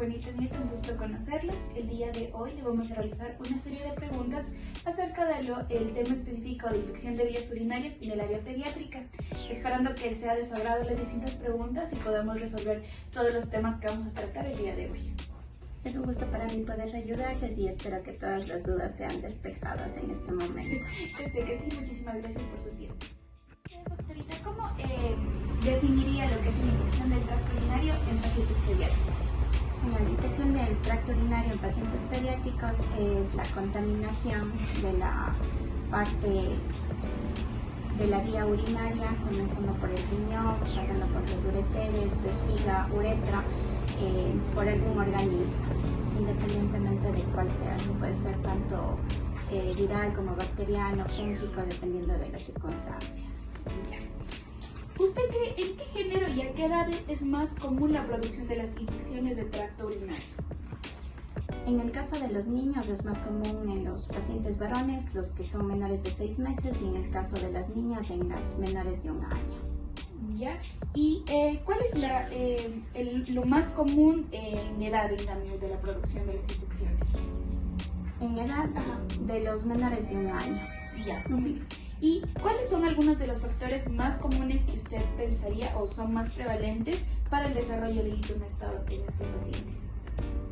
Juanita Nieto, un gusto conocerla. El día de hoy le vamos a realizar una serie de preguntas acerca del tema específico de infección de vías urinarias en el área pediátrica, esperando que sea de su agrado las distintas preguntas y podamos resolver todos los temas que vamos a tratar el día de hoy. Es un gusto para mí poder ayudarles y espero que todas las dudas sean despejadas en este momento. Desde que sí, muchísimas gracias por su tiempo. Doctorita, ¿cómo definiría lo que es una infección del tracto urinario en pacientes pediátricos? Bueno, la infección del tracto urinario en pacientes pediátricos es la contaminación de la parte de la vía urinaria, comenzando por el riñón, pasando por los ureteres, vejiga, uretra, por algún organismo, independientemente de cuál sea. Puede ser tanto viral como bacteriano, fúngico, dependiendo de las circunstancias. ¿Usted cree en qué género y a qué edad es más común la producción de las infecciones del tracto urinario? En el caso de los niños es más común en los pacientes varones, los que son menores de 6 meses, y en el caso de las niñas en las menores de 1 año. ¿Ya? ¿Y cuál es lo más común en edad, en cambio, de la producción de las infecciones? En edad de los menores de 1 año. Ya. ¿Y cuáles son algunos de los factores más comunes que usted pensaría o son más prevalentes para el desarrollo de un estado en estos pacientes?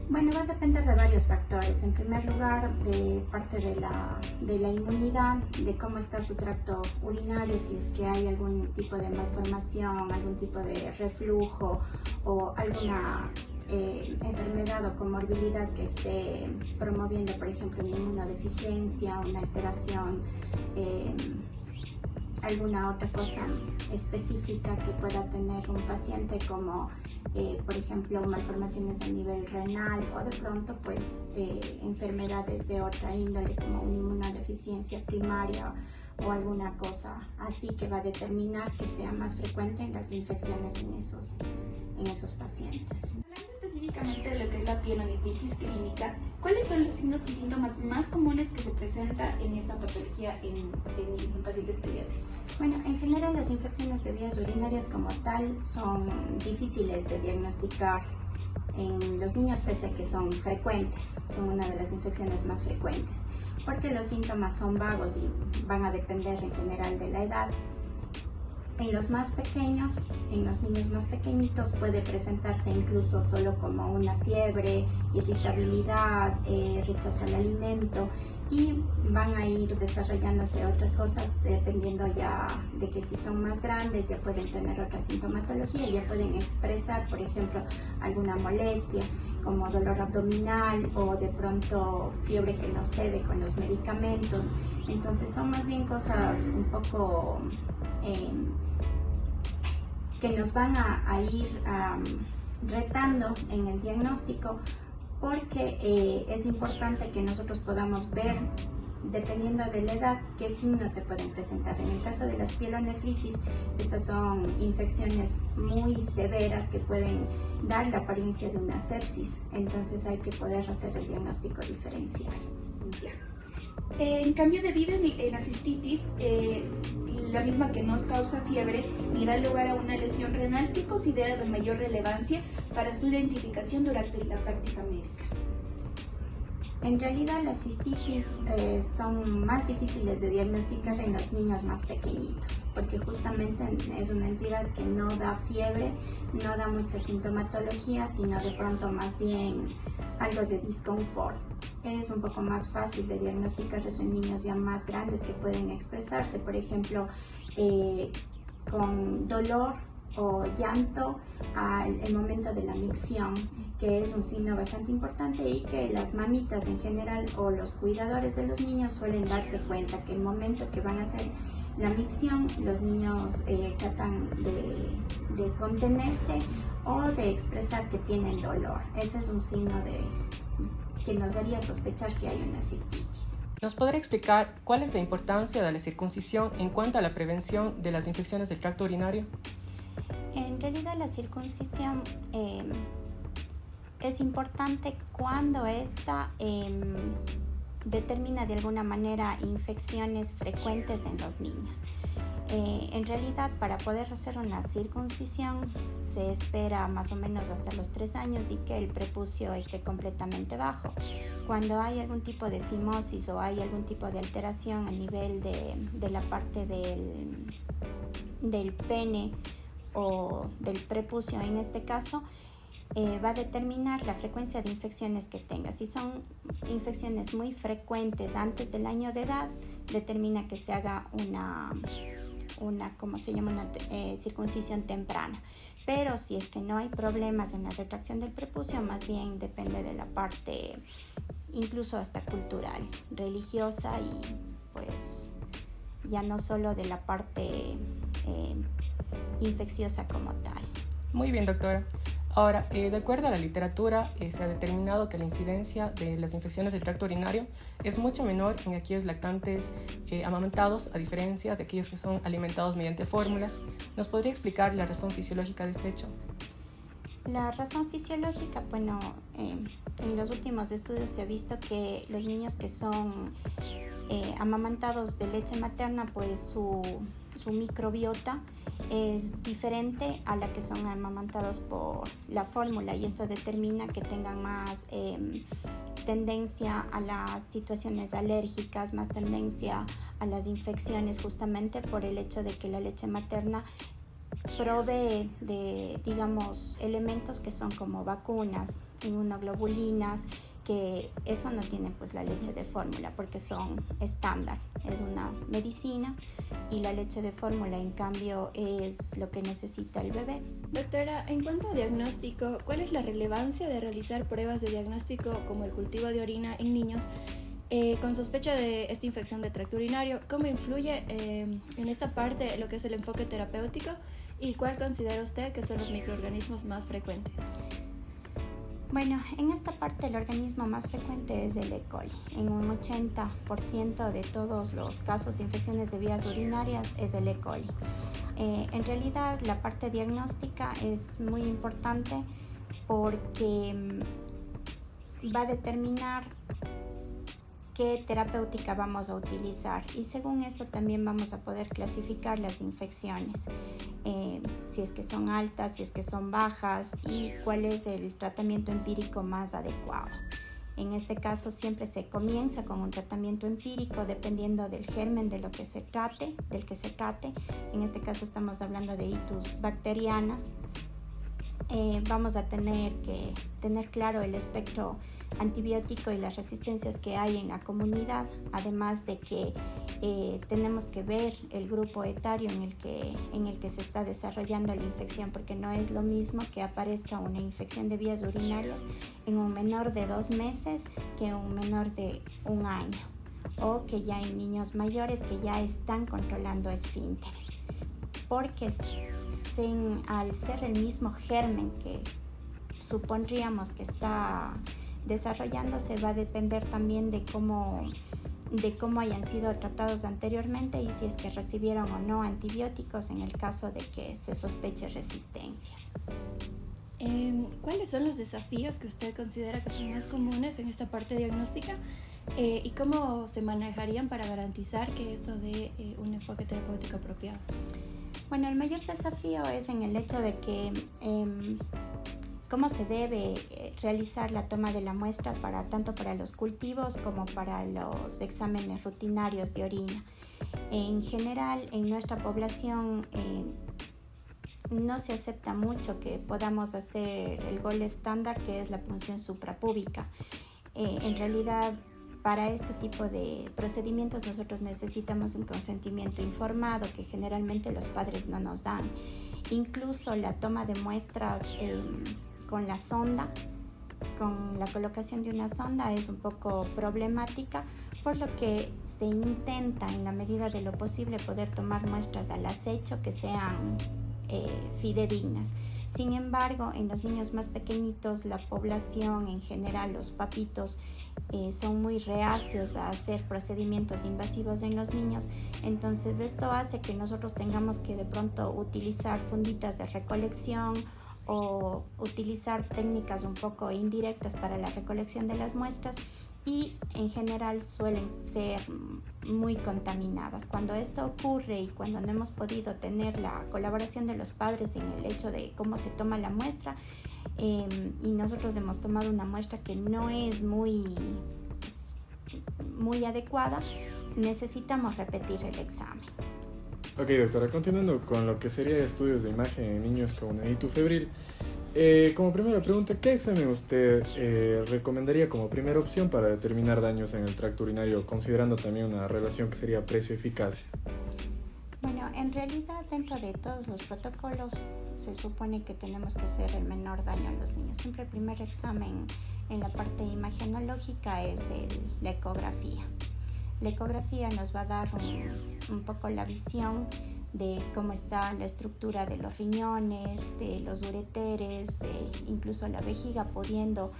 Bueno, va a depender de varios factores. En primer lugar, de parte de la inmunidad, de cómo está su tracto urinario, si es que hay algún tipo de malformación, algún tipo de reflujo o alguna enfermedad o comorbilidad que esté promoviendo, por ejemplo, una inmunodeficiencia, una alteración, alguna otra cosa específica que pueda tener un paciente, como por ejemplo malformaciones a nivel renal o de pronto pues enfermedades de otra índole como una inmunodeficiencia primaria o alguna cosa así, que va a determinar que sea más frecuente en las infecciones en esos pacientes. Hablando específicamente de lo que es la pielonefritis clínica, ¿cuáles son los signos y síntomas más comunes que se presentan en esta patología en pacientes pediátricos? Bueno, en general las infecciones de vías urinarias como tal son difíciles de diagnosticar en los niños, pese a que son frecuentes, son una de las infecciones más frecuentes, porque los síntomas son vagos y van a depender en general de la edad. En los más pequeños, en los niños más pequeñitos, puede presentarse incluso solo como una fiebre, irritabilidad, rechazo al alimento, y van a ir desarrollándose otras cosas dependiendo ya de que si son más grandes ya pueden tener otra sintomatología, ya pueden expresar, por ejemplo, alguna molestia como dolor abdominal o de pronto fiebre que no cede con los medicamentos. Entonces son más bien cosas un poco que nos van a ir retando en el diagnóstico, porque es importante que nosotros podamos ver, dependiendo de la edad, qué signos se pueden presentar. En el caso de las pielonefritis, estas son infecciones muy severas que pueden dar la apariencia de una sepsis, entonces hay que poder hacer el diagnóstico diferencial. Ya. En cambio de vida, en la cistitis, la misma que nos causa fiebre, y da lugar a una lesión renal, que considera de mayor relevancia para su identificación durante la práctica médica. En realidad las cistitis son más difíciles de diagnosticar en los niños más pequeñitos, porque justamente es una entidad que no da fiebre, no da mucha sintomatología, sino de pronto más bien algo de disconfort. Es un poco más fácil de diagnosticar eso en niños ya más grandes, que pueden expresarse, por ejemplo, con dolor o llanto al momento de la micción, que es un signo bastante importante y que las mamitas en general o los cuidadores de los niños suelen darse cuenta que el momento que van a hacer la micción, los niños tratan de contenerse o de expresar que tienen dolor. Ese es un signo que nos daría sospechar que hay una cistitis. ¿Nos podría explicar cuál es la importancia de la circuncisión en cuanto a la prevención de las infecciones del tracto urinario? En realidad la circuncisión es importante cuando esta determina de alguna manera infecciones frecuentes en los niños. En realidad, para poder hacer una circuncisión se espera más o menos hasta los 3 años y que el prepucio esté completamente bajo. Cuando hay algún tipo de fimosis o hay algún tipo de alteración a nivel de la parte del pene o del prepucio en este caso, va a determinar la frecuencia de infecciones que tenga. Si son infecciones muy frecuentes antes del año de edad, determina que se haga una circuncisión temprana. Pero si es que no hay problemas en la retracción del prepucio, más bien depende de la parte incluso hasta cultural, religiosa y pues ya no solo de la parte infecciosa como tal. Muy bien, doctora. Ahora, de acuerdo a la literatura, se ha determinado que la incidencia de las infecciones del tracto urinario es mucho menor en aquellos lactantes amamantados, a diferencia de aquellos que son alimentados mediante fórmulas. ¿Nos podría explicar la razón fisiológica de este hecho? La razón fisiológica, bueno, en los últimos estudios se ha visto que los niños que son amamantados de leche materna, pues su microbiota es diferente a la que son amamantados por la fórmula, y esto determina que tengan más tendencia a las situaciones alérgicas, más tendencia a las infecciones, justamente por el hecho de que la leche materna provee de, digamos, elementos que son como vacunas, inmunoglobulinas, que eso no tiene pues la leche de fórmula porque son estándar, es una medicina, y la leche de fórmula en cambio es lo que necesita el bebé. Doctora, en cuanto a diagnóstico, ¿cuál es la relevancia de realizar pruebas de diagnóstico como el cultivo de orina en niños con sospecha de esta infección de tracto urinario? ¿Cómo influye en esta parte lo que es el enfoque terapéutico y cuál considera usted que son los microorganismos más frecuentes? Bueno, en esta parte el organismo más frecuente es el E. coli. En un 80% de todos los casos de infecciones de vías urinarias es el E. coli. En realidad la parte diagnóstica es muy importante porque va a determinar qué terapéutica vamos a utilizar, y según eso también vamos a poder clasificar las infecciones, si es que son altas, si es que son bajas, y cuál es el tratamiento empírico más adecuado. En este caso siempre se comienza con un tratamiento empírico dependiendo del germen del que se trate. En este caso estamos hablando de itus bacterianas. Vamos a tener que tener claro el espectro antibiótico y las resistencias que hay en la comunidad, además de que tenemos que ver el grupo etario en el que se está desarrollando la infección, porque no es lo mismo que aparezca una infección de vías urinarias en un menor de 2 meses que un menor de 1 año, o que ya hay niños mayores que ya están controlando esfínteres, porque al ser el mismo germen que supondríamos que está desarrollándose, va a depender también de cómo hayan sido tratados anteriormente y si es que recibieron o no antibióticos en el caso de que se sospeche resistencias. ¿Cuáles son los desafíos que usted considera que son más comunes en esta parte diagnóstica y cómo se manejarían para garantizar que esto dé un enfoque terapéutico apropiado? Bueno, el mayor desafío es en el hecho de que cómo se debe realizar la toma de la muestra tanto para los cultivos como para los exámenes rutinarios de orina. En general, en nuestra población no se acepta mucho que podamos hacer el gold estándar, que es la punción suprapúbica. En realidad, para este tipo de procedimientos nosotros necesitamos un consentimiento informado que generalmente los padres no nos dan. Incluso la toma de muestras con la sonda, con la colocación de una sonda, es un poco problemática, por lo que se intenta en la medida de lo posible poder tomar muestras al acecho que sean fidedignas. Sin embargo, en los niños más pequeñitos, la población en general, los papitos, son muy reacios a hacer procedimientos invasivos en los niños. Entonces esto hace que nosotros tengamos que de pronto utilizar funditas de recolección o utilizar técnicas un poco indirectas para la recolección de las muestras, y en general suelen ser muy contaminadas. Cuando esto ocurre y cuando no hemos podido tener la colaboración de los padres en el hecho de cómo se toma la muestra, y nosotros hemos tomado una muestra que no es muy adecuada, necesitamos repetir el examen. Ok, doctora, continuando con lo que sería estudios de imagen en niños con nenitis febril, como primera pregunta, ¿qué examen usted recomendaría como primera opción para determinar daños en el tracto urinario, considerando también una relación que sería precio-eficacia? Bueno, en realidad dentro de todos los protocolos se supone que tenemos que hacer el menor daño a los niños. Siempre el primer examen en la parte imagenológica es la ecografía. La ecografía nos va a dar un poco la visión de cómo está la estructura de los riñones, de los ureteres, de incluso la vejiga, pudiendo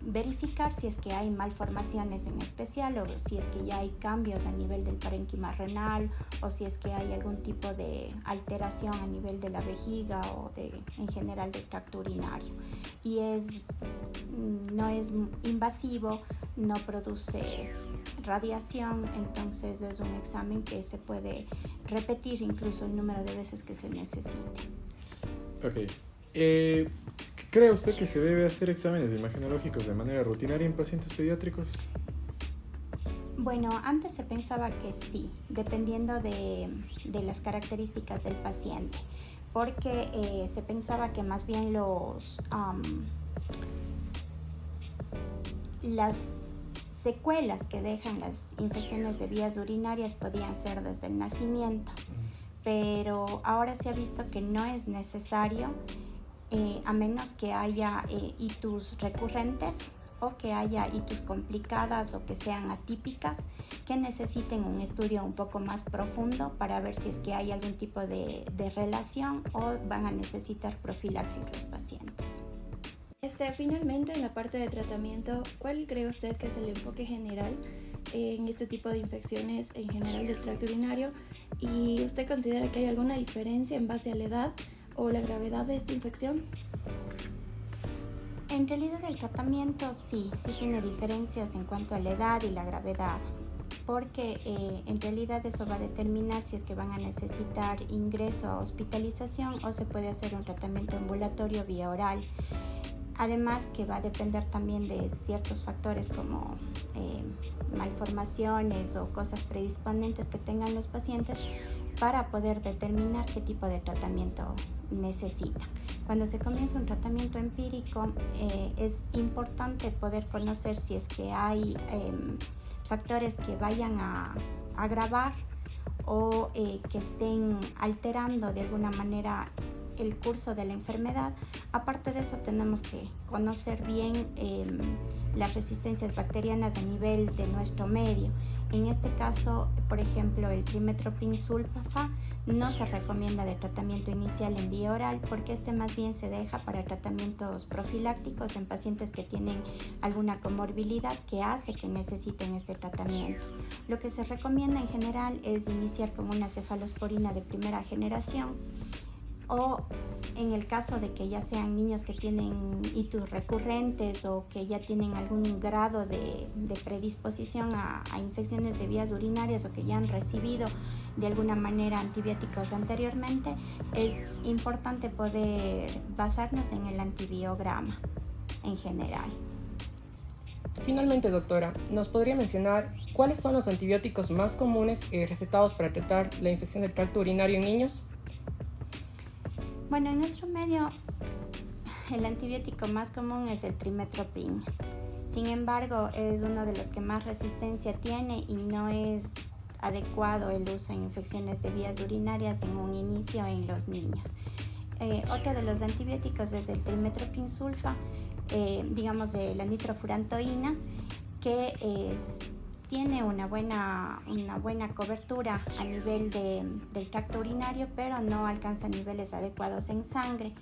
verificar si es que hay malformaciones en especial, o si es que ya hay cambios a nivel del parénquima renal, o si es que hay algún tipo de alteración a nivel de la vejiga o en general del tracto urinario. Y no es invasivo, no produce radiación, entonces es un examen que se puede repetir incluso el número de veces que se necesite. Ok. ¿Cree usted que se debe hacer exámenes imagenológicos de manera rutinaria en pacientes pediátricos? Bueno, antes se pensaba que sí, dependiendo de las características del paciente, porque se pensaba que más bien las secuelas que dejan las infecciones de vías urinarias podían ser desde el nacimiento, pero ahora se ha visto que no es necesario, a menos que haya itus recurrentes o que haya itus complicadas o que sean atípicas, que necesiten un estudio un poco más profundo para ver si es que hay algún tipo de relación o van a necesitar profilaxis los pacientes. Finalmente, en la parte de tratamiento, ¿cuál cree usted que es el enfoque general en este tipo de infecciones en general del tracto urinario? ¿Y usted considera que hay alguna diferencia en base a la edad o la gravedad de esta infección? En realidad el tratamiento sí tiene diferencias en cuanto a la edad y la gravedad, porque en realidad eso va a determinar si es que van a necesitar ingreso a hospitalización o se puede hacer un tratamiento ambulatorio vía oral. Además que va a depender también de ciertos factores como malformaciones o cosas predisponentes que tengan los pacientes para poder determinar qué tipo de tratamiento necesita. Cuando se comienza un tratamiento empírico, es importante poder conocer si es que hay factores que vayan a agravar o que estén alterando de alguna manera el curso de la enfermedad. Aparte de eso, tenemos que conocer bien las resistencias bacterianas a nivel de nuestro medio. En este caso, por ejemplo, el trimethoprim sulfa no se recomienda de tratamiento inicial en vía oral, porque este más bien se deja para tratamientos profilácticos en pacientes que tienen alguna comorbilidad que hace que necesiten este tratamiento. Lo que se recomienda en general es iniciar con una cefalosporina de primera generación, o en el caso de que ya sean niños que tienen itus recurrentes o que ya tienen algún grado de predisposición a infecciones de vías urinarias o que ya han recibido de alguna manera antibióticos anteriormente, es importante poder basarnos en el antibiograma en general. Finalmente, doctora, ¿nos podría mencionar cuáles son los antibióticos más comunes recetados para tratar la infección del tracto urinario en niños? Bueno, en nuestro medio el antibiótico más común es el trimethoprim. Sin embargo, es uno de los que más resistencia tiene y no es adecuado el uso en infecciones de vías urinarias en un inicio en los niños. Otro de los antibióticos es el trimethoprim sulfa, digamos de la nitrofurantoína, que tiene una buena cobertura a nivel del tracto urinario, pero no alcanza niveles adecuados en sangre.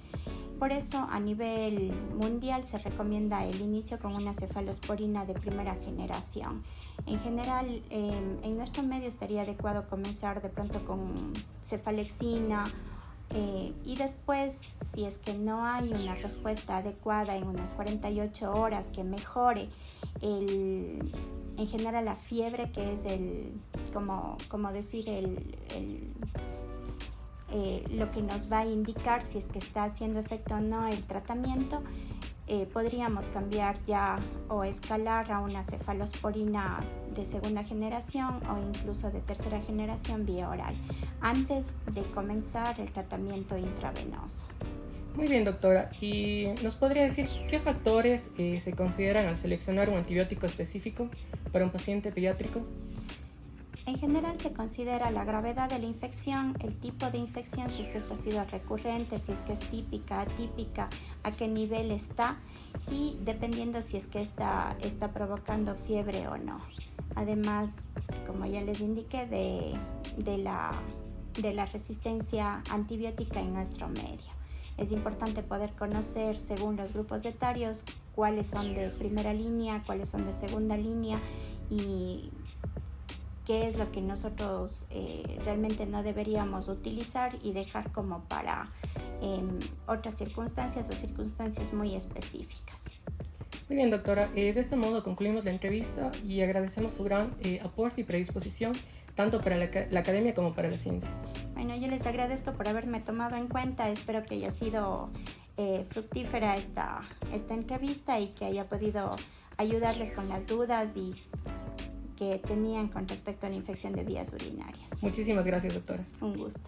Por eso, a nivel mundial se recomienda el inicio con una cefalosporina de primera generación. En general, en nuestro medio estaría adecuado comenzar de pronto con cefalexina Y después, si es que no hay una respuesta adecuada en unas 48 horas que mejore en general la fiebre, que es lo que nos va a indicar si es que está haciendo efecto o no el tratamiento, podríamos cambiar ya o escalar a una cefalosporina de segunda generación o incluso de tercera generación vía oral antes de comenzar el tratamiento intravenoso. Muy bien, doctora. ¿Y nos podría decir qué factores se consideran al seleccionar un antibiótico específico para un paciente pediátrico? En general se considera la gravedad de la infección, el tipo de infección, si es que esta ha sido recurrente, si es que es típica, atípica, a qué nivel está y dependiendo si es que está provocando fiebre o no. Además, como ya les indiqué, de la resistencia antibiótica en nuestro medio. Es importante poder conocer, según los grupos etarios, cuáles son de primera línea, cuáles son de segunda línea y qué es lo que nosotros realmente no deberíamos utilizar y dejar como para otras circunstancias o circunstancias muy específicas. Muy bien, doctora. De este modo concluimos la entrevista y agradecemos su gran aporte y predisposición tanto para la academia como para la ciencia. Bueno, yo les agradezco por haberme tomado en cuenta. Espero que haya sido fructífera esta entrevista y que haya podido ayudarles con las dudas y que tenían con respecto a la infección de vías urinarias. Muchísimas gracias, doctora. Un gusto.